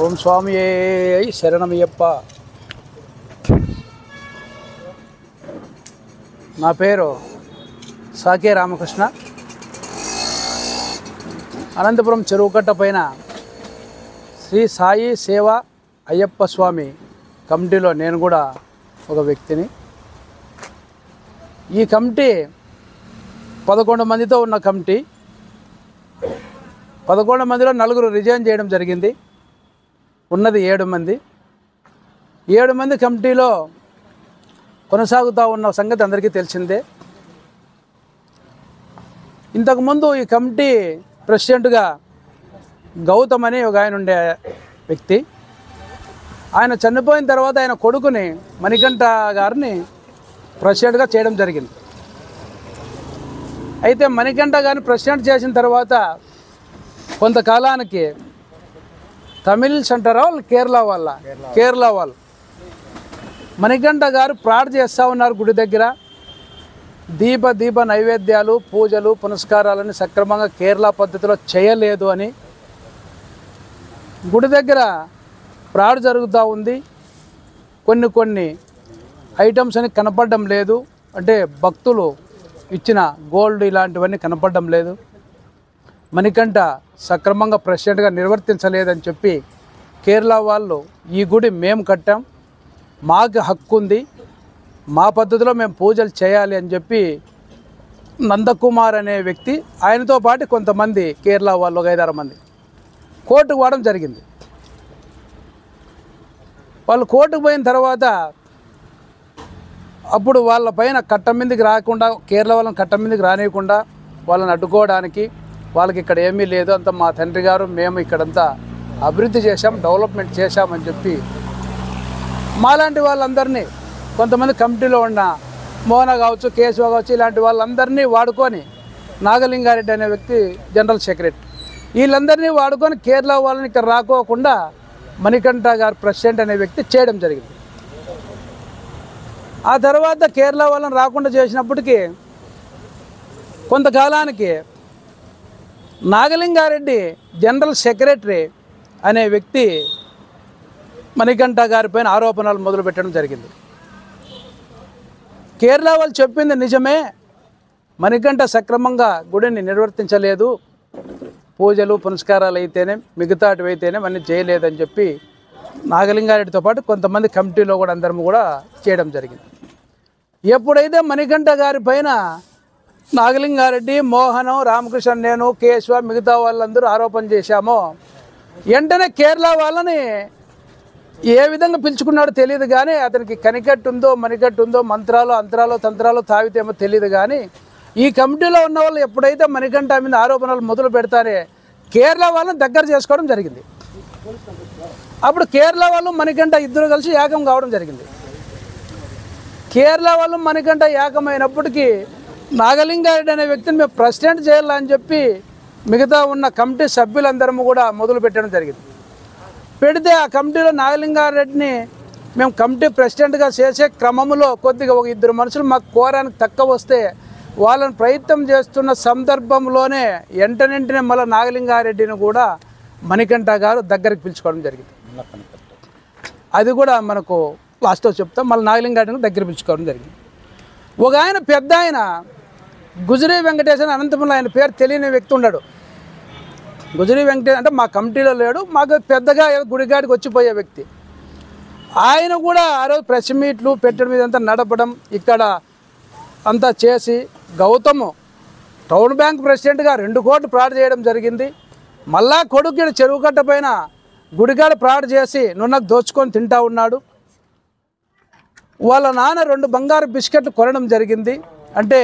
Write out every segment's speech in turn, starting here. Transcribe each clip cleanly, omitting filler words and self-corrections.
ఓం స్వామియే శరణమయ్యప్ప. నా పేరు సాకే రామకృష్ణ. అనంతపురం చెరువుకట్ట పైన శ్రీ సాయి సేవ అయ్యప్ప స్వామి కమిటీలో నేను కూడా ఒక వ్యక్తిని. ఈ కమిటీ 11 మందితో ఉన్న కమిటీ. 11 మందిలో 4 రిజైన్ చేయడం జరిగింది. ఉన్నది 7 మంది. 7 మంది కమిటీలో కొనసాగుతూ ఉన్న సంగతి అందరికీ తెలిసిందే. ఇంతకుముందు ఈ కమిటీ ప్రెసిడెంట్గా గౌతమ్ అని ఒక ఆయన ఉండే వ్యక్తి. ఆయన చనిపోయిన తర్వాత ఆయన కొడుకుని మణికంఠ గారిని ప్రెసిడెంట్గా చేయడం జరిగింది. అయితే మణికంఠ గారిని ప్రెసిడెంట్ చేసిన తర్వాత కొంతకాలానికి తమిళ్ అంటారా కేరళ వాళ్ళు మణికంఠ గారు ప్రార్థన చేస్తూ ఉన్నారు. గుడి దగ్గర దీప నైవేద్యాలు, పూజలు, పునస్కారాలని సక్రమంగా కేరళ పద్ధతిలో చేయలేదు అని గుడి దగ్గర ప్రార్థన జరుగుతూ ఉంది. కొన్ని ఐటమ్స్ అని కనపడడం లేదు. అంటే భక్తులు ఇచ్చిన గోల్డ్ ఇలాంటివన్నీ కనపడడం లేదు. మణికంఠ సక్రమంగా ప్రెసిడెంట్గా నిర్వర్తించలేదని చెప్పి కేరళ వాళ్ళు ఈ గుడి మేము కట్టాం, మాకు హక్కు ఉంది, మా పద్ధతిలో మేము పూజలు చేయాలి అని చెప్పి నందకుమార్ అనే వ్యక్తి, ఆయనతో పాటు కొంతమంది కేరళ వాళ్ళు ఒక 5-6 మంది కోర్టుకు పోవడం జరిగింది. వాళ్ళు కోర్టుకు పోయిన తర్వాత అప్పుడు వాళ్ళ పైన కట్ట మీదకి రాకుండా, కేరళ వాళ్ళని కట్ట మీదకి రానియకుండా వాళ్ళని అడ్డుకోవడానికి, వాళ్ళకి ఇక్కడ ఏమీ లేదు, అంత మా తండ్రి గారు మేము ఇక్కడంతా అభివృద్ధి చేశాం, డెవలప్మెంట్ చేశామని చెప్పి మాలాంటి వాళ్ళందరినీ, కొంతమంది కమిటీలో ఉన్న మోహన కావచ్చు, కేశవ కావచ్చు, ఇలాంటి వాళ్ళందరినీ వాడుకొని, నాగలింగారెడ్డి అనే వ్యక్తి జనరల్ సెక్రటరీ, వీళ్ళందరినీ వాడుకొని కేరళ వాళ్ళని ఇక్కడ రాకోకుండా మణికంఠ గారు ప్రెసిడెంట్ అనే వ్యక్తి చేయడం జరిగింది. ఆ తర్వాత కేరళ వాళ్ళని రాకుండా చేసినప్పటికీ కొంతకాలానికి నాగలింగారెడ్డి జనరల్ సెక్రటరీ అనే వ్యక్తి మణికంఠ గారిపైన ఆరోపణలు మొదలుపెట్టడం జరిగింది. కేరళ వాళ్ళు చెప్పింది నిజమే, మణికంఠ సక్రమంగా గుడిని నిర్వర్తించలేదు, పూజలు పునస్కారాలు అయితేనే మిగతాటివి అయితేనే అన్నీ చేయలేదని చెప్పి నాగలింగారెడ్డితో పాటు కొంతమంది కమిటీలో కూడా అందరం కూడా చేయడం జరిగింది. ఎప్పుడైతే మణికంఠ గారి పైన నాగలింగారెడ్డి, మోహనం, రామకృష్ణ, నేను, కేశవ, మిగతా వాళ్ళందరూ ఆరోపణ చేశామో వెంటనే కేరళ వాళ్ళని ఏ విధంగా పిలుచుకున్నాడో తెలియదు కానీ, అతనికి కనికట్టు ఉందో మణికట్టు ఉందో, మంత్రాలు అంతరాలు తంత్రాలు తావితేమో తెలియదు కానీ, ఈ కమిటీలో ఉన్న వాళ్ళు ఎప్పుడైతే మణికంఠ మీద ఆరోపణలు మొదలు పెడతారే కేరళ వాళ్ళని దగ్గర చేసుకోవడం జరిగింది. అప్పుడు కేరళ వాళ్ళు మణికంఠ ఇద్దరు కలిసి ఏకం కావడం జరిగింది. కేరళ వాళ్ళు మణికంఠ ఏకమైనప్పటికీ నాగలింగారెడ్డి అనే వ్యక్తిని మేము ప్రెసిడెంట్ చేయాలని చెప్పి మిగతా ఉన్న కమిటీ సభ్యులందరం కూడా మొదలు పెట్టడం జరిగింది. పెడితే ఆ కమిటీలో నాగలింగారెడ్డిని మేము కమిటీ ప్రెసిడెంట్గా చేసే క్రమంలో కొద్దిగా ఒక 2 మనుషులు మాకు కోరానికి తక్కువ వస్తే వాళ్ళని ప్రయత్నం చేస్తున్న సందర్భంలోనే వెంటనే మళ్ళీ నాగలింగారెడ్డిని కూడా మణికంఠ గారు దగ్గరికి పిలుచుకోవడం జరిగింది. అది కూడా మనకు లాస్ట్లో చెప్తాం. మళ్ళీ నాగలింగారెడ్డిని దగ్గర పిలుచుకోవడం జరిగింది. ఒక ఆయన పెద్ద ఆయన గుజరీ వెంకటేశ్ అని అనంతపురంలో, ఆయన పేరు తెలియని వ్యక్తి ఉన్నాడు. గుజరీ వెంకటేశ్ అంటే మా కమిటీలో లేడు, మాకు పెద్దగా గుడిగాడికి వచ్చిపోయే వ్యక్తి. ఆయన కూడా ఆ రోజు ప్రెస్ మీట్లు పెట్టడం మీద అంతా నడపడం, ఇక్కడ అంతా చేసి గౌతమ్ టౌన్ బ్యాంక్ ప్రెసిడెంట్గా 2 కోట్లు ఫ్రాడ్ చేయడం జరిగింది. మళ్ళా కొడుకు చెరువుకట్ట పైన గుడిగాడ ఫ్రాడ్ చేసి నున్నకు దోచుకొని తింటా ఉన్నాడు. వాళ్ళ నాన్న 2 బంగారు బిస్కెట్లు కొనడం జరిగింది. అంటే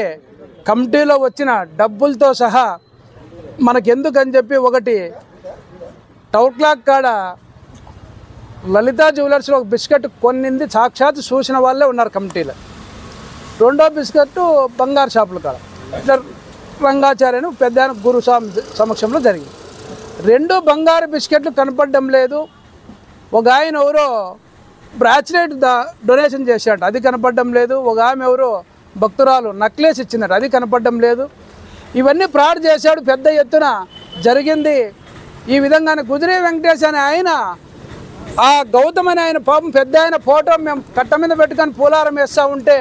కమిటీలో వచ్చిన డబ్బులతో సహా మనకెందుకని చెప్పి, ఒకటి టౌన్ క్లాక్ కాడ లలితా జ్యువెలర్స్లో ఒక బిస్కెట్ కొన్నింది సాక్షాత్ చూసిన వాళ్ళే ఉన్నారు కమిటీలో. 2వ బిస్కెట్ బంగారు షాపుల కాడ ఇట్లా రంగాచార్యను పెద్ద గురు సమక్షంలో జరిగింది. 2 బంగారు బిస్కెట్లు కనపడడం లేదు. ఒక ఆయన ఎవరో బ్రాచ్లెట్ డొనేషన్ చేశాడు, అది కనపడడం లేదు. ఒక ఆమె ఎవరో భక్తురాలు నక్లెస్ ఇచ్చిందట, అది కనపడడం లేదు. ఇవన్నీ ఫ్రాడ్ చేశాడు, పెద్ద ఎత్తున జరిగింది. ఈ విధంగానే గుజరీ వెంకటేశ్ అనే ఆయన ఆ గౌతమ్ అని ఆయన పాపం పెద్ద ఆయన ఫోటో మేము కట్ట మీద పెట్టుకొని పూలారం వేస్తూ ఉంటే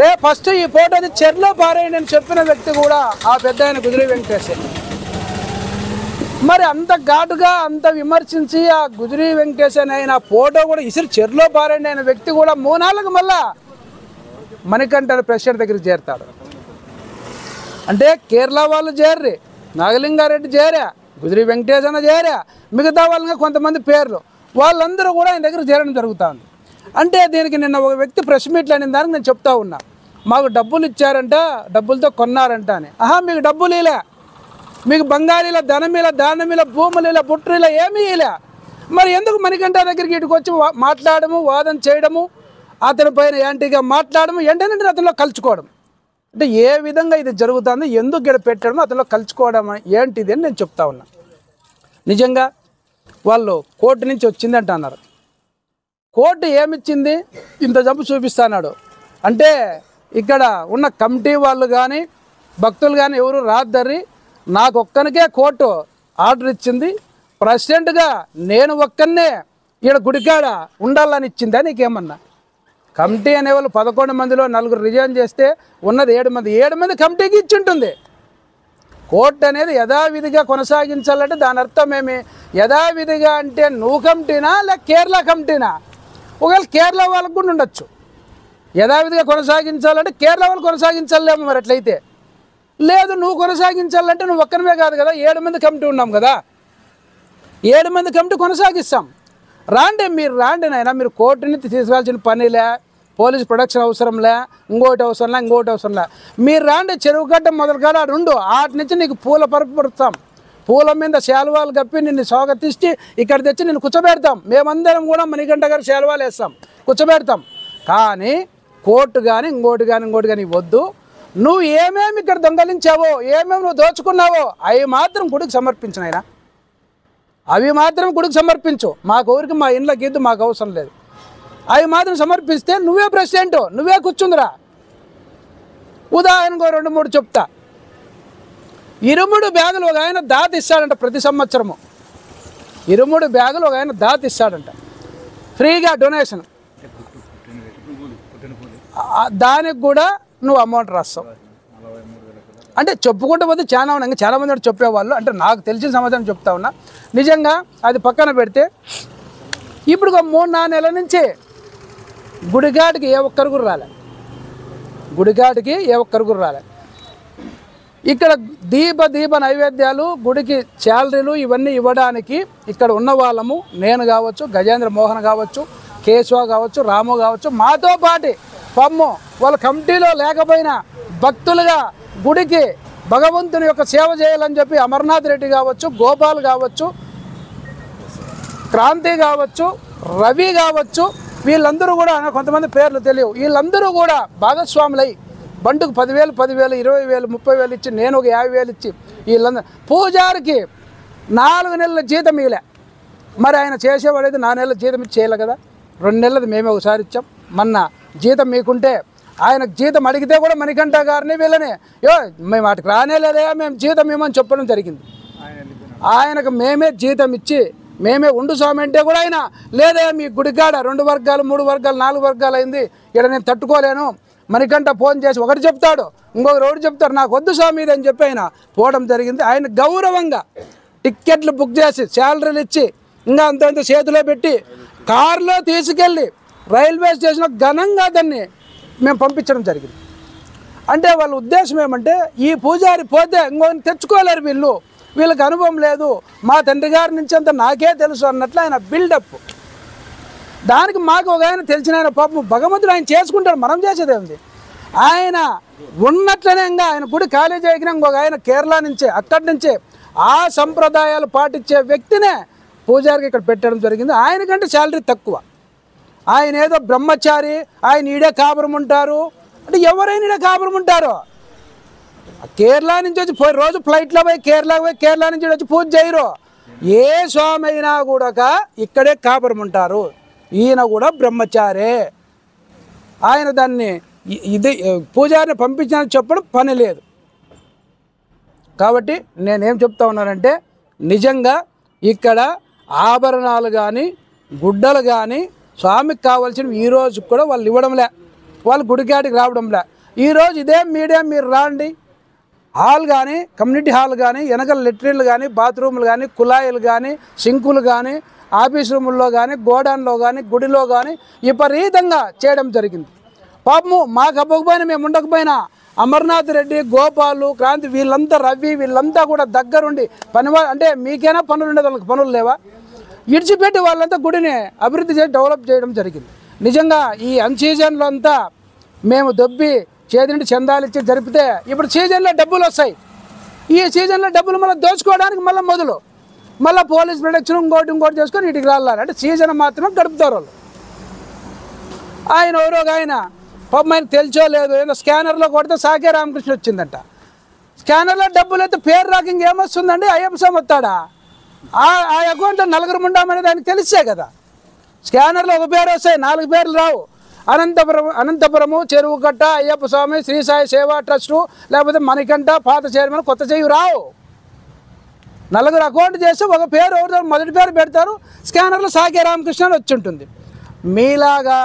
రే ఫస్ట్ ఈ ఫోటోని చెర్లో పారేయండి అని చెప్పిన వ్యక్తి కూడా ఆ పెద్ద ఆయన గుదిరి వెంకటేశే. మరి అంత ఘాటుగా అంత విమర్శించి ఆ గుదిరి వెంకటేశ్ అని ఆయన ఫోటో కూడా ఇసురు చెర్లో పారేయండి అయిన వ్యక్తి కూడా 3 నాళ్ళకు మళ్ళా మణికంఠ ప్రెసిడెంట్ దగ్గరికి చేరుతాడు. అంటే కేరళ వాళ్ళు చేర్రి, నాగలింగారెడ్డి చేరా, గుదిరి వెంకటేశ్ అన్న చేరా, మిగతా వాళ్ళగా కొంతమంది పేర్లు వాళ్ళందరూ కూడా ఆయన దగ్గర చేరడం జరుగుతుంది. అంటే దీనికి నిన్న ఒక వ్యక్తి ప్రెస్ మీట్లు అనే దానికి నేను చెప్తా ఉన్నా, మాకు డబ్బులు ఇచ్చారంట, డబ్బులతో కొన్నారంట అని. మీకు డబ్బులు ఇలా, మీకు బంగారీల ధనమిల దానమిల భూముల బుట్రిల ఏమీ ఇలా, మరి ఎందుకు మణికంఠ దగ్గరికి ఇటుకు వచ్చి మాట్లాడము, వాదన చేయడము, అతని పైన యాంటీగా మాట్లాడము, వెంటనే అతనిలో కలుచుకోవడం, అంటే ఏ విధంగా ఇది జరుగుతుంది, ఎందుకు ఇక్కడ పెట్టడము, అతనిలో కలుచుకోవడం ఏంటిది అని నేను చెప్తా ఉన్నా. నిజంగా వాళ్ళు కోర్టు నుంచి వచ్చిందంట అన్నారు. కోర్టు ఏమిచ్చింది, ఇంత జంపు చూపిస్తున్నాడు అంటే ఇక్కడ ఉన్న కమిటీ వాళ్ళు కానీ భక్తులు కానీ ఎవరు రాద్దరి నాకు ఒక్కనికే కోర్టు ఆర్డర్ ఇచ్చింది, ప్రెసిడెంట్గా నేను ఒక్కనే ఇక్కడ గుడికాడ ఉండాలని ఇచ్చిందా నీకేమన్నా? కమిటీ అనేవాళ్ళు 11 మందిలో 4 రిజైన్ చేస్తే ఉన్నది 7 మంది, 7 మంది కమిటీకి ఇచ్చింటుంది. కోర్టు అనేది యథావిధిగా కొనసాగించాలంటే దాని అర్థం ఏమి? యథావిధిగా అంటే నువ్వు కమిటీనా లేక కేరళ కమిటీనా? ఒకవేళ కేరళ వాళ్ళకు కూడా ఉండొచ్చు. యథావిధిగా కొనసాగించాలంటే కేరళ వాళ్ళు కొనసాగించాలేమో మరి అట్లయితే. లేదు నువ్వు కొనసాగించాలంటే నువ్వు ఒక్కనివే కాదు కదా, 7 మంది కమిటీ ఉన్నాం కదా, 7 మంది కమిటీ కొనసాగిస్తాం. మీరు రాండి నాయన, మీరు కోర్టుని తీసుకురావాల్సిన పనిలే, పోలీస్ ప్రొడక్షన్ అవసరంలే, ఇంకోటి అవసరంలే. మీరు రాండి, చెరువు గడ్డ మొదలుగాడ ఆడుండు, ఆటి నుంచి నీకు పూల పరుపు పరుస్తాం, పూల మీద శాలువాలు కప్పి నిన్ను స్వాగతిస్తే ఇక్కడ తెచ్చి నిన్ను కూర్చోబెడతాం. మేమందరం కూడా మణికంఠ గారు శాలువాలు వేస్తాం, కూర్చోబెడతాం. కానీ కోర్టు కానీ ఇంకోటి కానీ వద్దు. నువ్వు ఏమేమి ఇక్కడ దొంగలించావో, ఏమేమి నువ్వు దోచుకున్నావో అవి మాత్రం గుడికి సమర్పించు నాయనా, అవి మాత్రం గుడికి సమర్పించు. మాకు ఊరికి మా ఇండ్ల గీద్దు మాకు అవసరం లేదు. అవి మాత్రం సమర్పిస్తే నువ్వే ప్రెసిడెంట్, నువ్వే కూర్చుందిరా. ఉదాహరణకు 2-3 చెప్తా. 23 బ్యాగులు ఒక ఆయన దాత ఇస్తాడంట ప్రతి సంవత్సరము. 23 బ్యాగులు ఒక ఆయన దాత ఇస్తాడంట ఫ్రీగా డొనేషన్. దానికి కూడా నువ్వు అమౌంట్ రాస్తావు. అంటే చెప్పుకుంటూ పోతే చాలా ఉన్నాయి, చాలామంది చెప్పేవాళ్ళు. అంటే నాకు తెలిసిన సమాచారం చెప్తా ఉన్నా. నిజంగా అది పక్కన పెడితే ఇప్పుడు 3-4 నెలల నుంచి గుడిగాడికి ఏ ఒక్కరు కూడా రాలే. ఇక్కడ దీప నైవేద్యాలు, గుడికి శాలరీలు ఇవన్నీ ఇవ్వడానికి ఇక్కడ ఉన్న వాళ్ళము, నేను కావచ్చు, గజేంద్ర మోహన్ కావచ్చు, కేశవ కావచ్చు, రాము కావచ్చు, మాతో పాటి పమ్ము వాళ్ళ కమిటీలో లేకపోయినా భక్తులుగా గుడికి భగవంతుని యొక్క సేవ చేయాలని చెప్పి అమర్నాథ్ రెడ్డి కావచ్చు, గోపాల్ కావచ్చు, క్రాంతి కావచ్చు, రవి కావచ్చు, వీళ్ళందరూ కూడా కొంతమంది పేర్లు తెలియవు, వీళ్ళందరూ కూడా భాగస్వాములై బంటుకు 10,000, 20,000, 30,000 ఇచ్చి, నేను ఒక 50,000 ఇచ్చి, వీళ్ళందరూ పూజారికి 4 నెలల జీతం ఇలే. మరి ఆయన చేసేవాడైతే 4 నెలల జీతం ఇచ్చి చేయలే కదా. 2 నెలలది మేమే ఒకసారి ఇచ్చాం. మొన్న జీతం మీకుంటే ఆయనకు జీతం అడిగితే కూడా మణికంఠ గారిని వీళ్ళని మేము వాటికి రానేలేదా, మేము జీతం ఇవ్వమని చెప్పడం జరిగింది. ఆయనకు మేమే జీతం ఇచ్చి మేమే ఉండు స్వామి అంటే కూడా ఆయన లేదా మీ గుడికాడ 2 వర్గాలు 3 వర్గాలు 4 వర్గాలు అయింది, ఇక్కడ నేను తట్టుకోలేను. మణికంఠ ఫోన్ చేసి ఒకటి చెప్తాడు, ఇంకొక రోడ్డు చెప్తారు, నాకు వద్దు స్వామి ఇది అని చెప్పి ఆయన పోవడం జరిగింది. ఆయన గౌరవంగా టిక్కెట్లు బుక్ చేసి శాలరీలు ఇచ్చి ఇంకా అంత చేతిలో పెట్టి కారులో తీసుకెళ్ళి రైల్వే స్టేషన్లో ఘనంగా దాన్ని మేము పంపించడం జరిగింది. అంటే వాళ్ళ ఉద్దేశం ఏమంటే ఈ పూజారి పోతే ఇంకొకరిని తెచ్చుకోలేరు, వీళ్ళకి అనుభవం లేదు, మా తండ్రి గారి నుంచి అంత నాకే తెలుసు అన్నట్లు ఆయన బిల్డప్. దానికి మాకు ఒక ఆయన తెలిసిన ఆయన పాపం భగవంతుడు ఆయన చేసుకుంటాడు, మనం చేసేదే ఉంది. ఆయన ఉన్నట్లనే ఇంకా ఆయన గుడి ఖాళీ చేయకినా ఇంకొక ఆయన కేరళ నుంచే అక్కడి నుంచే ఆ సంప్రదాయాలు పాటించే వ్యక్తినే పూజారికి ఇక్కడ పెట్టడం జరిగింది. ఆయనకంటే శాలరీ తక్కువ. ఆయన ఏదో బ్రహ్మచారి, ఆయన ఈడే కాపురం ఉంటారు అంటే ఎవరైనా ఈడే కాపురం ఉంటారు. కేరళ నుంచి వచ్చి రోజు ఫ్లైట్లో పోయి కేరళ నుంచి వచ్చి పూజ చేయరు. ఏ స్వామి అయినా కూడా ఇక్కడే కాపురం ఉంటారు. ఈయన కూడా బ్రహ్మచారే. ఆయన దాన్ని ఇది పూజారిని పంపించాలని చెప్పడం పని లేదు. కాబట్టి నేనేం చెప్తా ఉన్నానంటే నిజంగా ఇక్కడ ఆభరణాలు కానీ గుడ్డలు కానీ స్వామికి కావాల్సినవి ఈ రోజు కూడా వాళ్ళు ఇవ్వడంలే, వాళ్ళు గుడికాడికి రావడంలే. ఈరోజు ఇదే మీడియా మీరు రాండి, హాల్ కానీ కమ్యూనిటీ హాల్ కానీ వెనకల లెట్రిన్లు కానీ బాత్రూములు కానీ కుళాయిలు కానీ సింకులు కానీ ఆఫీస్ రూముల్లో కానీ గోడౌన్లో కానీ గుడిలో కానీ విపరీతంగా చేయడం జరిగింది. పాపము మాకు అవ్వకపోయినా మేము ఉండకపోయినా అమర్నాథ్ రెడ్డి, గోపాలు, క్రాంతి వీళ్ళంతా, రవి వీళ్ళంతా కూడా దగ్గరుండి పని అంటే మీకైనా పనులు ఉండేది, వాళ్ళకి పనులు లేవా? విడిచిపెట్టి వాళ్ళంతా గుడిని అభివృద్ధి చేసి డెవలప్ చేయడం జరిగింది. నిజంగా ఈ అన్సీజన్లో అంతా మేము దొబ్బి చేతింటి చందాలు ఇచ్చి జరిపితే ఇప్పుడు సీజన్లో డబ్బులు వస్తాయి. ఈ సీజన్లో డబ్బులు మళ్ళీ దోచుకోవడానికి మళ్ళీ పోలీస్ ప్రొటెక్షన్ ఇంకోటి చేసుకొని వీటికి రావాలి. అంటే సీజన్ మాత్రమే గడుపుతారు వాళ్ళు. ఆయన ఎవరో ఆయన పాపం ఆయన తెలిసో లేదు, ఏదో స్కానర్లో కొడితే సాకే రామకృష్ణ వచ్చిందంట. స్కానర్లో డబ్బులు అయితే పేరు రాక ఇంకేమొస్తుందండి? అయ్యప్ప స్వామి వస్తాడా? ఆ అకౌంట్లో నలుగురు ఉండామనేది ఆయనకు తెలిసే కదా. స్కానర్లో ఒక పేరు వస్తాయి, 4 పేర్లు రావు. అనంతపురము, చెరువుకట్ట, అయ్యప్ప స్వామి, శ్రీ సాయి సేవా ట్రస్టు, లేకపోతే మణికంఠ, పాత చైర్మన్, కొత్త చెయ్యి రావు. 4 అకౌంట్ చేస్తే ఒక పేరు ఎవరితో మొదటి పేరు పెడతారు, స్కానర్లో సాకే రామకృష్ణ వచ్చి ఉంటుంది. మీలాగా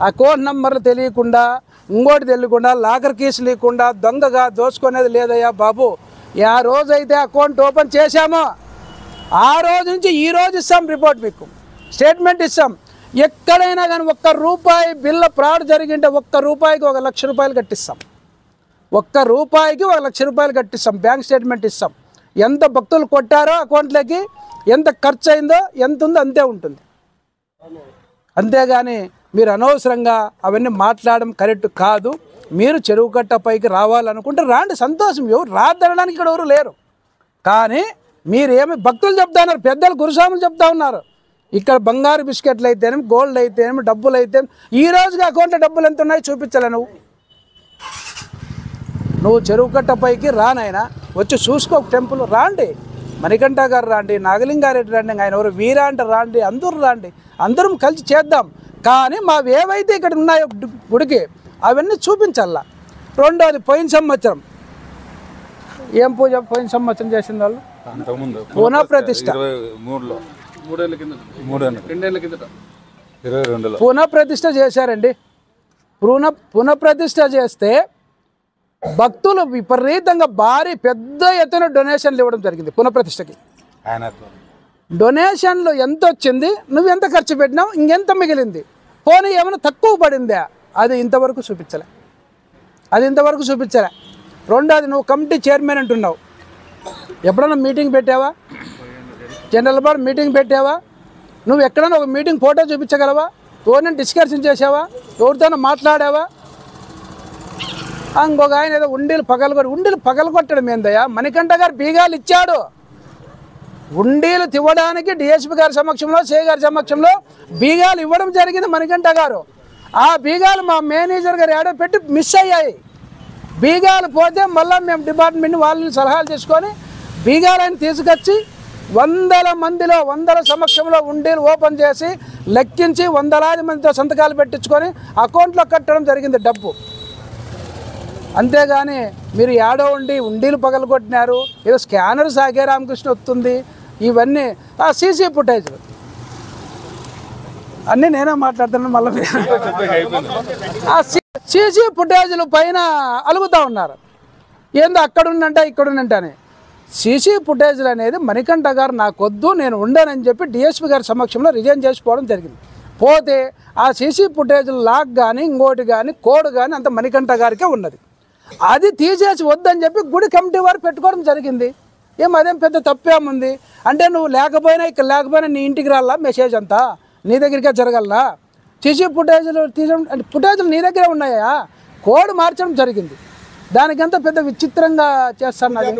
అకౌంట్ నెంబర్లు తెలియకుండా, ఇంకోటి తెలియకుండా, లాకర్ కీస్ లేకుండా దొంగగా దోచుకునేది లేదయ్యా బాబు. ఆ రోజైతే అకౌంట్ ఓపెన్ చేశామో ఆ రోజు నుంచి ఈ రోజు ఇస్తాం రిపోర్ట్, మీకు స్టేట్మెంట్ ఇస్తాం. ఎక్కడైనా కానీ ₹1 బిల్ల ఫ్రాడ్ జరిగింటే ₹1కి ₹1,00,000 కట్టిస్తాం. ₹1కి ₹1,00,000 కట్టిస్తాం. బ్యాంక్ స్టేట్మెంట్ ఇస్తాం. ఎంత భక్తులు కొట్టారో అకౌంట్లోకి, ఎంత ఖర్చు అయిందో, ఎంత ఉందో అంతే ఉంటుంది. అంతేగాని మీరు అనవసరంగా అవన్నీ మాట్లాడడం కరెక్ట్ కాదు. మీరు చెరువు కట్టపైకి రావాలనుకుంటే రాండి, సంతోషం. ఎవరు రాదనడానికి ఇక్కడ ఎవరు లేరు. కానీ మీరేమి భక్తులు చెప్తా ఉన్నారు, పెద్దలు గురుస్వాములు చెప్తా ఉన్నారు. ఇక్కడ బంగారు బిస్కెట్లు అయితేనేమి, గోల్డ్ అయితేనేమి, డబ్బులు అయితే ఈ రోజుకి అకౌంట్లో డబ్బులు ఎంత ఉన్నాయో చూపించాలి. నువ్వు చెరువు కట్టపైకి రానైనా వచ్చి చూసుకో, టెంపుల్ రాండి, మణికంఠ గారు రాండి, నాగలింగారెడ్డి రాండి, ఆయన ఎవరు వీరా అంటే రాండి, అందరూ రాండి, అందరం కలిసి చేద్దాం. కానీ మావి ఏవైతే ఇక్కడ ఉన్నాయో గుడికి అవన్నీ చూపించాల. రెండోది, పోయిన సంవత్సరం ఏం పూజ పోయిన సంవత్సరం చేసిన వాళ్ళు పునఃప్రతిష్ఠ, పునఃప్రతిష్ఠ చేశారండి. పునఃప్రతిష్ఠ చేస్తే భక్తులు విపరీతంగా భారీ పెద్ద ఎత్తున డొనేషన్లు ఇవ్వడం జరిగింది. పునఃప్రతిష్ఠకి డొనేషన్లు ఎంత వచ్చింది, నువ్వు ఎంత ఖర్చు పెట్టినావు, ఇంకెంత మిగిలింది, పోనీ ఏమైనా తక్కువ పడిందా, అది ఇంతవరకు చూపించలే. రెండోది, నువ్వు కమిటీ చైర్మన్ అంటున్నావు, ఎప్పుడన్నా మీటింగ్ పెట్టావా? జనరల్ బాడీ మీటింగ్ పెట్టావా? నువ్వు ఎక్కడైనా ఒక మీటింగ్ ఫోటో చూపించగలవా? ఎవరినైనా డిస్కషన్ చేసావా? ఎవరితోనో మాట్లాడావా? ఇంకొక ఆయన ఏదో ఉండీలు పగలగొట్టడం ఏందయ్యా? మణికంఠ గారు బీగాలు ఇచ్చాడు. ఉండీలు తివ్వడానికి డిఎస్పీ గారి సమక్షంలో, సిఐ గారి సమక్షంలో బీగాలు ఇవ్వడం జరిగింది మణికంఠ గారు. ఆ బీగాలు మా మేనేజర్ గారు ఏడో పెట్టి మిస్ అయ్యాయి. బీగాలు పోతే మళ్ళీ మేము డిపార్ట్మెంట్ వాళ్ళని సలహాలు తీసుకొని బీగాలను తీసుకొచ్చి 100 మందిలో 100 సమక్షంలో ఉండీలు ఓపెన్ చేసి లెక్కించి 100 మందితో సంతకాలు పెట్టించుకొని అకౌంట్లో కట్టడం జరిగింది డబ్బు. అంతేగాని మీరు ఏడో ఉండీలు పగలగొట్టినారు, ఏదో స్కానర్ సాగే రామకృష్ణ వస్తుంది, ఇవన్నీ ఆ సీసీ ఫుటేజ్లు అన్నీ నేనే మాట్లాడుతున్నాను. మళ్ళీ ఆ సీసీ ఫుటేజ్లు పైన అలుగుతూ ఉన్నారు, ఏందో అక్కడున్నంట ఇక్కడున్నంట అని. సీసీ ఫుటేజ్లు అనేది మణికంఠ గారు నాకొద్దు, నేను ఉండనని చెప్పి డిఎస్పీ గారి సమక్షంలో రిజైన్ చేసుకోవడం జరిగింది. పోతే ఆ సీసీ ఫుటేజ్లు లాక్ కానీ ఇంకోటి కానీ కోడ్ కానీ అంత మణికంఠ గారికే ఉన్నది. అది తీసేసి వద్దని చెప్పి గుడి కమిటీ వారు పెట్టుకోవడం జరిగింది. అదేం పెద్ద తప్పేముంది అంటే, నువ్వు లేకపోయినా ఇక్కడ లేకపోయినా నీ ఇంటికి రాలా మెసేజ్ అంతా నీ దగ్గరికే జరగలనా? సీసీ ఫుటేజ్లు తీసడం అంటే ఫుటేజ్లు నీ దగ్గరే ఉన్నాయా? కోడ్ మార్చడం జరిగింది. దానికంతా పెద్ద విచిత్రంగా చేస్తున్నారు.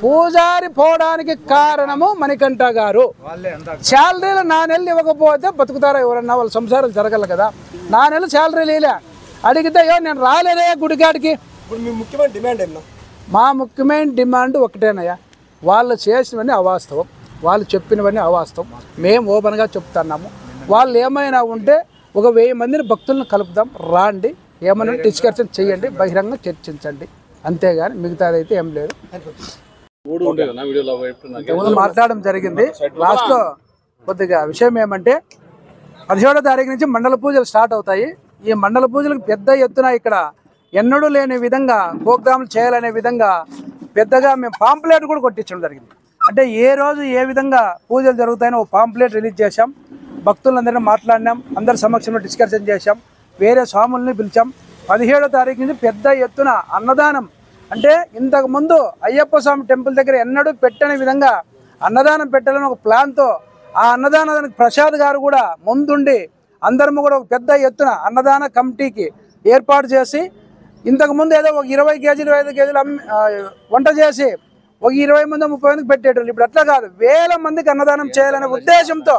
పూజారి పోవడానికి కారణము మణికంఠ గారు. శాలరీలు 4 నెలలు ఇవ్వకపోతే బతుకుతారా ఎవరన్నా? వాళ్ళ సంసారాలు జరగల కదా. 4 నెలలు శాలరీ లేలే, అడిగితే నేను రాలేదే గుడికాడికి. మా ముఖ్యమైన డిమాండ్ ఒకటేనయ్యా, వాళ్ళు చేసినవన్నీ అవాస్తవం, వాళ్ళు చెప్పినవన్నీ అవాస్తవం. మేము ఓపెన్గా చెప్తున్నాము. వాళ్ళు ఏమైనా ఉంటే ఒక 1000 మందిని భక్తులను కలుపుదాం, రాండి, ఏమైనా డిస్కషన్ చేయండి, బహిరంగ చర్చించండి, అంతేగాని మిగతాదైతే ఏం లేదు. మాట్లాడడం జరిగింది. లాస్ట్లో కొద్దిగా విషయం ఏమంటే 17వ తారీఖు నుంచి మండల పూజలు స్టార్ట్ అవుతాయి. ఈ మండల పూజలకు పెద్ద ఎత్తున ఇక్కడ ఎన్నడూ లేని విధంగా ప్రోగ్రాంలు చేయాలనే విధంగా పెద్దగా మేము పాంప్లెట్ కూడా కొట్టించడం జరిగింది. అంటే ఏ రోజు ఏ విధంగా పూజలు జరుగుతాయని ఒక పాంప్లెట్ రిలీజ్ చేశాం. భక్తులందరినీ మాట్లాడినాం, అందరి సమక్షంలో డిస్కషన్ చేశాం, వేరే స్వాముల్ని పిలిచాం. 17వ తారీఖు నుంచి పెద్ద ఎత్తున అన్నదానం, అంటే ఇంతకుముందు అయ్యప్ప స్వామి టెంపుల్ దగ్గర ఎన్నడూ పెట్టని విధంగా అన్నదానం పెట్టాలని ఒక ప్లాన్తో ఆ అన్నదానానికి ప్రసాద్ గారు కూడా ముందుండి అందరము కూడా ఒక పెద్ద ఎత్తున అన్నదాన కమిటీకి ఏర్పాటు చేసి, ఇంతకుముందు ఏదో ఒక 20 కేజీలు 5 కేజీలు వంట చేసి ఒక 20 మంది 30 మందికి పెట్టేటోళ్ళు. ఇప్పుడు అట్లా కాదు, వేల మందికి అన్నదానం చేయాలనే ఉద్దేశంతో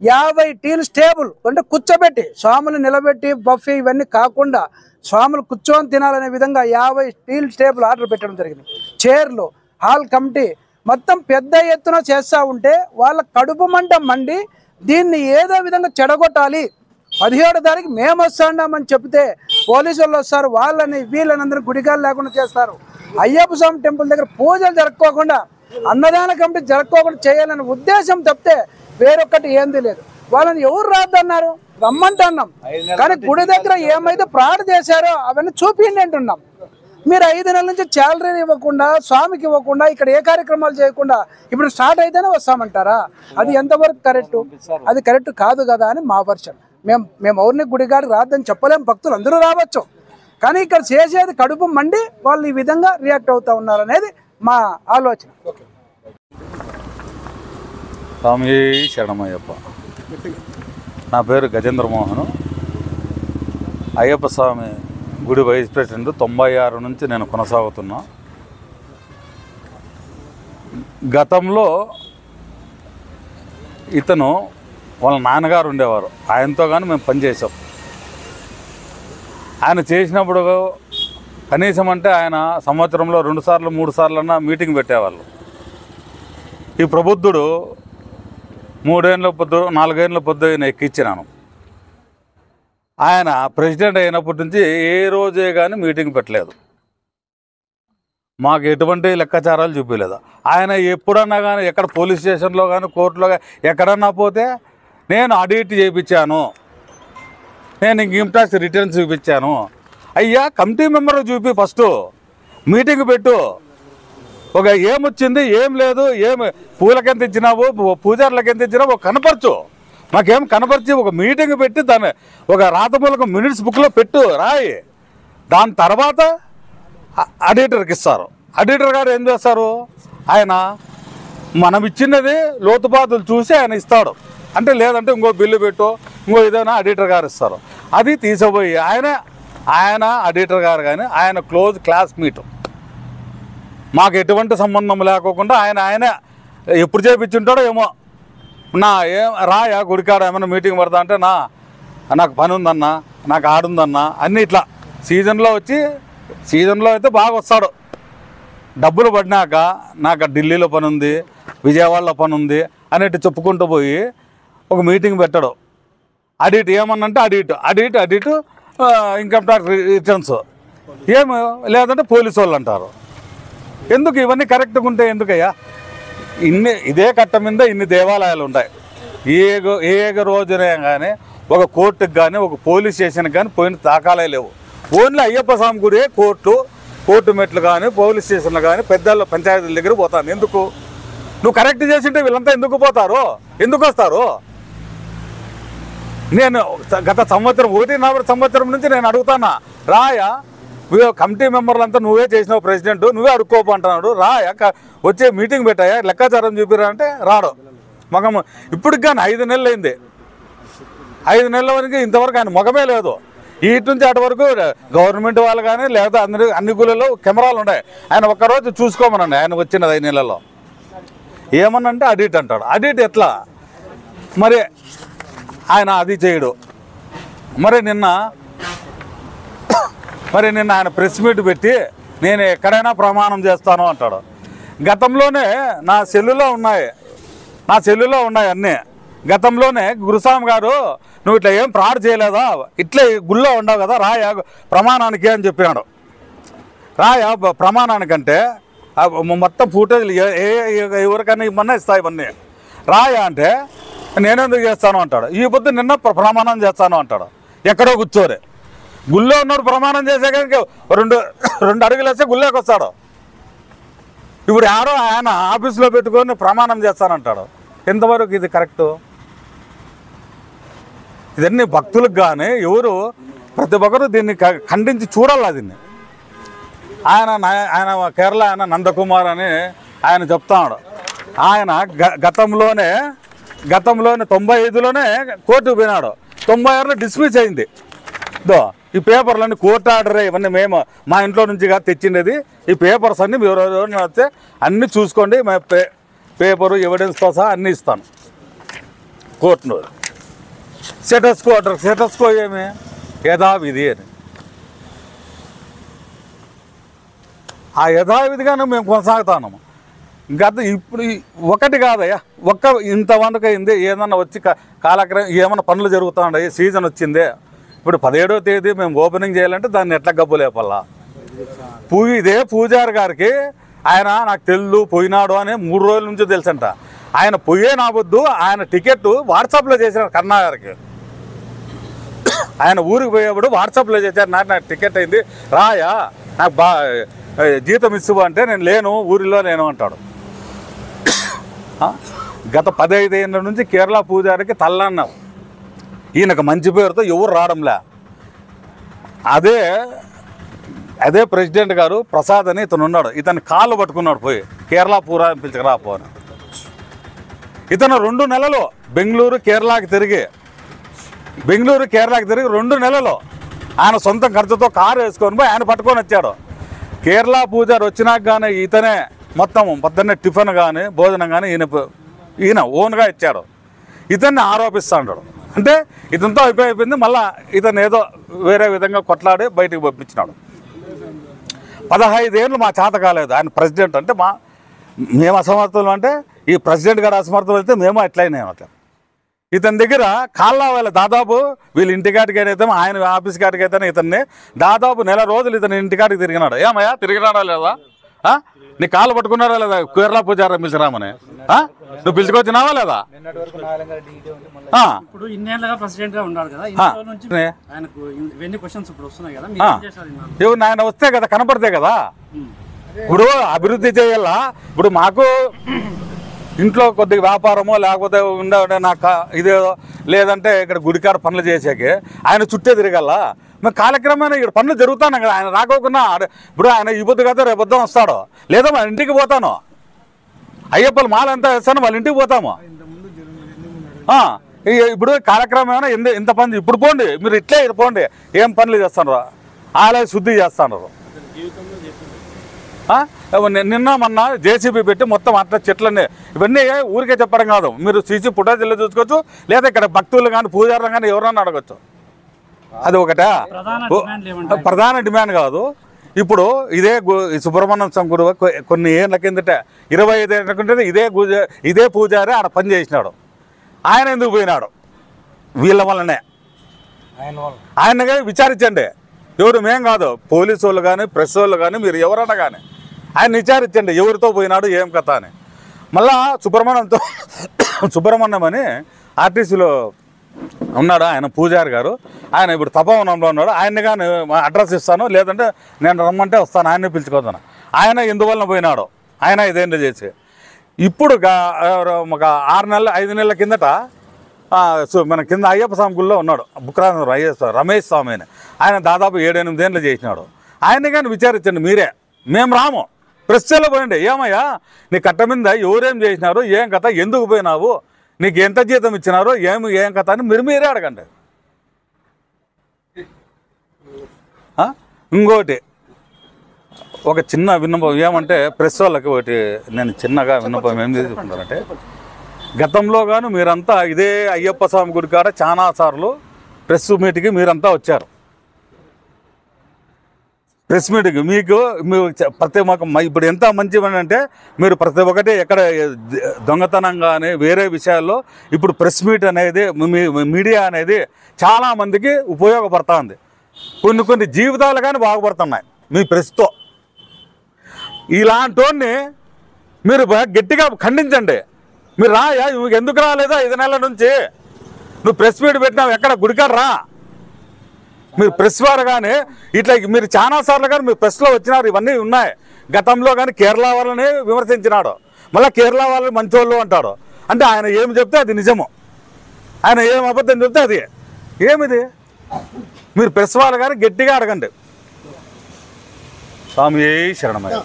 50 టీలు స్టేబుల్ అంటే కూర్చోబెట్టి, స్వాములు నిలబెట్టి బఫే ఇవన్నీ కాకుండా స్వాములు కూర్చొని తినాలనే విధంగా 50 టీల్ స్టేబుల్ ఆర్డర్ పెట్టడం జరిగింది. చైర్లు, హాల్ కమిటీ మొత్తం పెద్ద ఎత్తున చేస్తూ ఉంటే వాళ్ళ కడుపు మంట మండి దీన్ని ఏదో విధంగా చెడగొట్టాలి. 17వ తారీఖు మేము వస్తామని చెప్తే పోలీసు వాళ్ళు వస్తారు, వాళ్ళని వీళ్ళని అందరూ గుడికాలు లేకుండా చేస్తారు. అయ్యప్ప స్వామి టెంపుల్ దగ్గర పూజలు జరుపుకోకుండా అన్నదాన కమిటీ జరుపుకోకుండా చేయాలనే ఉద్దేశం తప్పితే వేరొక్కటి ఏంది లేదు. వాళ్ళని ఎవరు రాద్దన్నారు, రమ్మంటున్నాం. కానీ గుడి దగ్గర ఏమైతే ఫ్రాడ్ చేశారో అవన్నీ చూపించండి అంటున్నాం. మీరు 5 నెలల నుంచి శాలరీ ఇవ్వకుండా, స్వామికి ఇవ్వకుండా, ఇక్కడ ఏ కార్యక్రమాలు చేయకుండా ఇప్పుడు స్టార్ట్ అయితేనే వస్తామంటారా? అది ఎంతవరకు కరెక్టు? అది కరెక్ట్ కాదు కదా అని మా వర్షన్. మేము ఎవరిని గుడిగాడికి రాద్దని చెప్పలేం, భక్తులు అందరూ రావచ్చు. కానీ ఇక్కడ చేసేది కడుపు మండి వాళ్ళు ఈ విధంగా రియాక్ట్ అవుతూ ఉన్నారు అనేది మా ఆలోచన. స్వామి శరణమయ్యప్ప. నా పేరు గజేంద్ర మోహన్, అయ్యప్ప స్వామి గుడి వైస్ ప్రెసిడెంట్. 96 నుంచి నేను కొనసాగుతున్నా. గతంలో ఇతను వాళ్ళ నాన్నగారు ఉండేవారు, ఆయనతో కానీ మేము పనిచేసాం. ఆయన చేసినప్పుడు కనీసం అంటే ఆయన సంవత్సరంలో 2 సార్లు 3 సార్లు అన్నా మీటింగ్ పెట్టేవాళ్ళు. ఈ ప్రబుద్ధుడు 3 ఏళ్ళ పొద్దు 4 ఏళ్ళ పొద్దు ఆయన ఎక్కించినాను. ఆయన ప్రెసిడెంట్ అయినప్పటి నుంచి ఏ రోజే కానీ మీటింగ్ పెట్టలేదు, మాకు ఎటువంటి లెక్కాచారాలు చూపించలేదు. ఆయన ఎప్పుడన్నా కానీ ఎక్కడ పోలీస్ స్టేషన్లో కానీ కోర్టులో కానీ ఎక్కడన్నా పోతే నేను ఆడిట్ చేయించాను, నేను ఇన్కమ్ ట్యాక్స్ రిటర్న్స్ చూపించాను. అయ్యా కమిటీ మెంబర్ చూపి ఫస్ట్ మీటింగ్ పెట్టు, ఒక ఏమొచ్చింది ఏం లేదు, ఏమి పూలకి ఎంత ఇచ్చినావు, పూజారులకు ఎంత ఇచ్చినావు కనపరచు, మాకేం కనపరిచి ఒక మీటింగ్ పెట్టి దాన్ని ఒక రాతమూలక మినిట్స్ బుక్లో పెట్టు రాయి. దాని తర్వాత ఆడిటర్కి ఇస్తారు. ఆడిటర్ గారు ఏం చేస్తారు, ఆయన మనం ఇచ్చినది లోతుపాతులు చూసి ఆయన ఇస్తాడు. అంటే లేదంటే ఇంకో బిల్లు పెట్టు, ఇంకో ఏదైనా ఆడిటర్ గారు ఇస్తారు. అది తీసిపోయి ఆయన ఆడిటర్ గారు కానీ ఆయన క్లోజ్ క్లాస్మేట్, మాకు ఎటువంటి సంబంధం లేకోకుండా ఆయన ఎప్పుడు చేయించుంటాడో ఏమో, రాయా గుడికాడ ఏమైనా మీటింగ్ పడతా అంటే నాకు పని ఉందన్నా, నాకు ఆడుందన్నా అన్నీ ఇట్లా సీజన్లో వచ్చి, సీజన్లో అయితే బాగా వస్తాడు. డబ్బులు పడినాక నాకు ఢిల్లీలో పని ఉంది, విజయవాడలో పని ఉంది అనేటి చెప్పుకుంటూ పోయి ఒక మీటింగ్ పెట్టాడు. ఆడిట్ ఏమన్నంటే ఆడిట్ ఇన్కమ్ ట్యాక్స్ రిటర్న్స్ ఏమి లేదంటే పోలీసు వాళ్ళు అంటారు. ఎందుకు ఇవన్నీ కరెక్ట్గా ఉంటే ఎందుకయ్యా? ఇదే కట్ట మీద ఇన్ని దేవాలయాలు ఉంటాయి. ఏ రోజునే కానీ ఒక కోర్టుకు కానీ ఒక పోలీస్ స్టేషన్కి కానీ పోయిన దాఖలాలు లేవు. ఓన్లీ అయ్యప్ప స్వామి గుడి కోర్టు మెట్లు కానీ పోలీస్ స్టేషన్లు కానీ పెద్దల పంచాయతీల దగ్గర పోతాను. ఎందుకు? నువ్వు కరెక్ట్ చేసింటే వీళ్ళంతా ఎందుకు పోతారు, ఎందుకు వస్తారు? నేను గత సంవత్సరం 1.5 సంవత్సరం నుంచి నేను అడుగుతానా, రాయా కమిటీ మెంబర్లంతా నువ్వే చేసినావు, ప్రెసిడెంట్ నువ్వే అడుక్కోపు అంటున్నాడు, రాయా వచ్చే మీటింగ్ పెట్టాయా లెక్కాచారం చూపిరా అంటే రాడు. మగం ఇప్పటికి కానీ 5 నెలలు అయింది. 5 నెలల వరకు ఇంతవరకు ఆయన మొగమే లేదు. ఇటు నుంచి అటు వరకు గవర్నమెంట్ వాళ్ళు కానీ లేదా అన్ని గుళ్ళలో కెమెరాలు ఉన్నాయి. ఆయన ఒక్కరోజు చూసుకోమనండి ఆయన వచ్చినది 5 నెలల్లో. ఏమన్నంటే ఆడిట్ అంటాడు. ఆడిట్ ఎట్లా మరి? ఆయన అది చేయడు. మరి నిన్న ఆయన ప్రెస్ మీట్ పెట్టి నేను ఎక్కడైనా ప్రమాణం చేస్తాను అంటాడు. గతంలోనే నా సెల్లులో ఉన్నాయి అన్నీ. గతంలోనే గురుస్వామి గారు నువ్వు ఇట్లా ఏం ఫ్రాడ్ చేయలేదా, ఇట్లా గుళ్ళో ఉండవు కదా, రాయా ప్రమాణానికి అని చెప్పినాడు. రాయా ప్రమాణానికంటే మొత్తం ఫుటేజ్లు ఎవరికైనా ఇవన్నీ ఇస్తాయి. ఇవన్నీ రాయా అంటే నేనెందుకు చేస్తాను అంటాడు. ఈ పొద్దు నిన్న ప్రమాణం చేస్తాను అంటాడు. ఎక్కడో కూర్చోరే గుళ్ళో ఉన్నాడు ప్రమాణం చేసాక రెండు అడుగులు వేస్తే గుళ్ళోకి వస్తాడు. ఇప్పుడు ఎవరో ఆయన ఆఫీసులో పెట్టుకొని ప్రమాణం చేస్తానంటాడు. ఎంతవరకు ఇది కరెక్టు? ఇదన్నీ భక్తులకు కానీ ఎవరు ప్రతి ఒక్కరు దీన్ని ఖండించి చూడాలి. దీన్ని ఆయన కేరళ ఆయన నందకుమార్ అని ఆయన చెప్తాడు. ఆయన గతంలోనే 95లోనే కోర్టుకు పోయినాడు. 96లో డిస్మిస్ అయింది. ఈ పేపర్లన్నీ కోర్టు ఆర్డర్ ఇవన్నీ మేము మా ఇంట్లో నుంచి తెచ్చిండేది. ఈ పేపర్స్ అన్నీ మీరు వస్తే అన్నీ చూసుకోండి. పేపరు ఎవిడెన్స్తో సహా అన్నీ ఇస్తాను కోర్టులో. స్టేటస్కో ఆర్డర్, స్టేటస్కో ఏమి యథావిధి అని. ఆ యథావిధిగానే మేము కొనసాగుతున్నాము. ఇప్పుడు ఒకటి కాదయ్యా, ఇంతమందికి అయింది. ఏదన్నా వచ్చి కాలక్రమం ఏమైనా పనులు జరుగుతున్నాయి, సీజన్ వచ్చిందే. ఇప్పుడు 17వ తేదీ మేము ఓపెనింగ్ చేయాలంటే దాన్ని ఎట్లా గబ్బు లేపల్లా? ఇదే పూజారి గారికి ఆయన నాకు తెలుసు పోయినాడు అని 3 రోజుల నుంచి తెలుసంట. ఆయన పోయే నాబొద్దు ఆయన టికెట్ వాట్సాప్లో చేశారు కన్నా గారికి. ఆయన ఊరికి పోయేప్పుడు వాట్సాప్లో చేశారు, నాకు టికెట్ అయింది రాయా, నాకు జీతం ఇస్తువు అంటే నేను లేను, ఊరిలో లేను అంటాడు. గత 15 ఏళ్ళ నుంచి కేరళ పూజారికి తల్లన్నాం. ఈయనకు మంచి పేరుతో ఎవరు రావడంలే. అదే ప్రెసిడెంట్ గారు ప్రసాద్ అని ఇతను ఉన్నాడు. ఇతను కాళ్ళు పట్టుకున్నాడు పోయి కేరళ పూరా పిలిచకరాపో అని. ఇతను 2 నెలలు బెంగళూరు కేరళకి తిరిగి 2 నెలలు ఆయన సొంత ఖర్చుతో కారు వేసుకొని పోయి ఆయన పట్టుకొని వచ్చాడు. కేరళ పూజారి వచ్చినాక కానీ ఇతనే మొత్తం పొద్దున్నే టిఫిన్ కానీ భోజనం కానీ ఈయన ఓన్గా ఇచ్చాడు. ఇతన్ని ఆరోపిస్తూ ఉంటాడు. అంటే ఇతనితో అయిపోయింది. మళ్ళీ ఇతను ఏదో వేరే విధంగా కొట్లాడి బయటికి పంపించినాడు. 15 ఏళ్ళు మా చేత కాలేదు. ఆయన ప్రెసిడెంట్ అంటే మేము అసమర్థులు, అంటే ఈ ప్రెసిడెంట్ గారు అసమర్థులు అయితే మేము ఎట్లయినాం అట్లా. ఇతని దగ్గర కాళ్ళ దాదాపు వీళ్ళ ఇంటికాటికి అయితే ఆయన ఆఫీస్ కాటికి అయితే ఇతన్ని దాదాపు 1 నెల రోజులు ఇతని ఇంటికాటికి తిరిగినాడు. ఏమయ్యా తిరిగినాడా లేదా? నీ కాళ్ళు పట్టుకున్నారా లేదా కేరళ పూజారా పిలిచిరామని? నువ్వు పిలుచుకొచ్చినావా లేదా? ఇప్పుడు ఇన్నేళ్ళగా ప్రెసిడెంట్ గా ఉన్నాడు కదా, ఎవరు ఆయన వస్తే కదా కనపడితే కదా. ఇప్పుడు అభివృద్ధి చేయాలా? ఇప్పుడు మాకు ఇంట్లో కొద్దిగా వ్యాపారమో లేకపోతే ఉండే నాకు ఇదేదో లేదంటే ఇక్కడ గుడికాడ పనులు చేసాకే ఆయన చుట్టే తిరగల్లా. మేము కాలక్రమేణా ఇక్కడ పనులు జరుగుతాను కదా. ఆయన రాకోకుండా ఇప్పుడు ఆయన ఈ పొద్దు కదా రేపొద్దాం వస్తాడు, లేదా మన ఇంటికి పోతాను. అయ్యప్పలు మాలంతా వేస్తాను, వాళ్ళ ఇంటికి పోతాము. ఇప్పుడు కాలక్రమేణా ఇంత పని ఇప్పుడు పోండి, మీరు ఇట్లే పోండి. ఏం పనులు చేస్తాను? ఆలయ శుద్ధి చేస్తాను. నిన్న మొన్న జేసీబీ పెట్టి మొత్తం అట్లా చెట్లన్నీ ఇవన్నీ ఊరికే చెప్పడం కాదు. మీరు సీసీ ఫుటేజీలో చూసుకోవచ్చు, లేదా ఇక్కడ భక్తులు కానీ పూజారులు కానీ ఎవరన్నా అడగచ్చు. అది ఒకటే ప్రధాన డిమాండ్ కాదు. ఇప్పుడు ఇదే సుబ్రహ్మణ్యం స్వామి గుడి కొన్ని ఏళ్ళ కిందట 25 ఏళ్ళ కిందట ఇదే పూజారి ఆడ పని చేసినాడు. ఆయన ఎందుకు పోయినాడు? వీళ్ళ వల్లనే. ఆయనగా విచారించండి. ఎవరు మేం కాదు, పోలీసు వాళ్ళు కానీ ప్రెస్ వాళ్ళు కానీ మీరు ఎవరన్నా కానీ ఆయన విచారించండి ఎవరితో పోయినాడు ఏం కథ అని. మళ్ళా సుబ్రహ్మణ్యం అని ఆర్టీసీలో ఉన్నాడు ఆయన పూజారి గారు. ఆయన ఇప్పుడు తపోవనంలో ఉన్నాడు. ఆయన్ని కానీ అడ్రస్ ఇస్తాను, లేదంటే నేను రమ్మంటే వస్తాను, ఆయన్ని పిలుచుకోతాను. ఆయన ఎందువలన పోయినాడు? ఆయన 5 ఏళ్ళు చేసి ఇప్పుడు ఒక 6 నెలలు 5 నెలల కిందట మన కింద అయ్యప్ప స్వామి గుళ్ళో ఉన్నాడు. బుక్రాజు రమేష్ స్వామి అని. ఆయన దాదాపు 7-8 ఏళ్ళు చేసినాడు. ఆయన్ని కానీ విచారించండి మీరే. మేము రాము, ప్రెస్లో పోయండి. ఏమయ్యా నీ కట్ట మీద ఎవరేం చేసినారు, ఏం కథ, ఎందుకు పోయినావు, నీకు ఎంత జీతం ఇచ్చినారో ఏం కథ అని మీరే అడగండి. ఇంకోటి ఒక చిన్న విన్నపం ఏమంటే ప్రెస్ వాళ్ళకి ఒకటి నేను చిన్నగా విన్నపం ఏం తీసుకుంటానంటే, గతంలో కానీ మీరంతా ఇదే అయ్యప్ప స్వామి గుడి కాడ చాలా సార్లు ప్రెస్ మీట్కి మీరంతా వచ్చారు. ప్రెస్ మీట్కి మీకు ప్రతి ఒక్క ఇప్పుడు ఎంత మంచిది అంటే మీరు ప్రతి ఒక్కటి ఎక్కడ దొంగతనం కానీ వేరే విషయాల్లో ఇప్పుడు ప్రెస్ మీట్ అనేది మీడియా అనేది చాలామందికి ఉపయోగపడుతుంది. కొన్ని జీవితాలు కానీ బాగుపడుతున్నాయి మీ ప్రెస్తో. ఇలాంటి మీరు గట్టిగా ఖండించండి. మీరు రాయా, నువ్వు ఎందుకు రాలేదా 5 నెలల నుంచి? నువ్వు ప్రెస్ మీట్ పెట్టినావు, ఎక్కడ గుడికాడ రా. మీరు ప్రెస్ వారు కానీ ఇట్లా మీరు చాలా సార్లు కానీ మీరు ప్రెస్లో వచ్చినారు, ఇవన్నీ ఉన్నాయి. గతంలో కానీ కేరళ వాళ్ళని విమర్శించినాడు, మళ్ళీ కేరళ వాళ్ళని మంచోళ్ళు అంటాడు. అంటే ఆయన ఏం చెప్తే అది నిజము, ఆయన ఏం అబద్ధం చెప్తే అది ఏమిది. మీరు ప్రెస్ వాళ్ళు కానీ గట్టిగా అడగండి. స్వామి శరణమయ్య.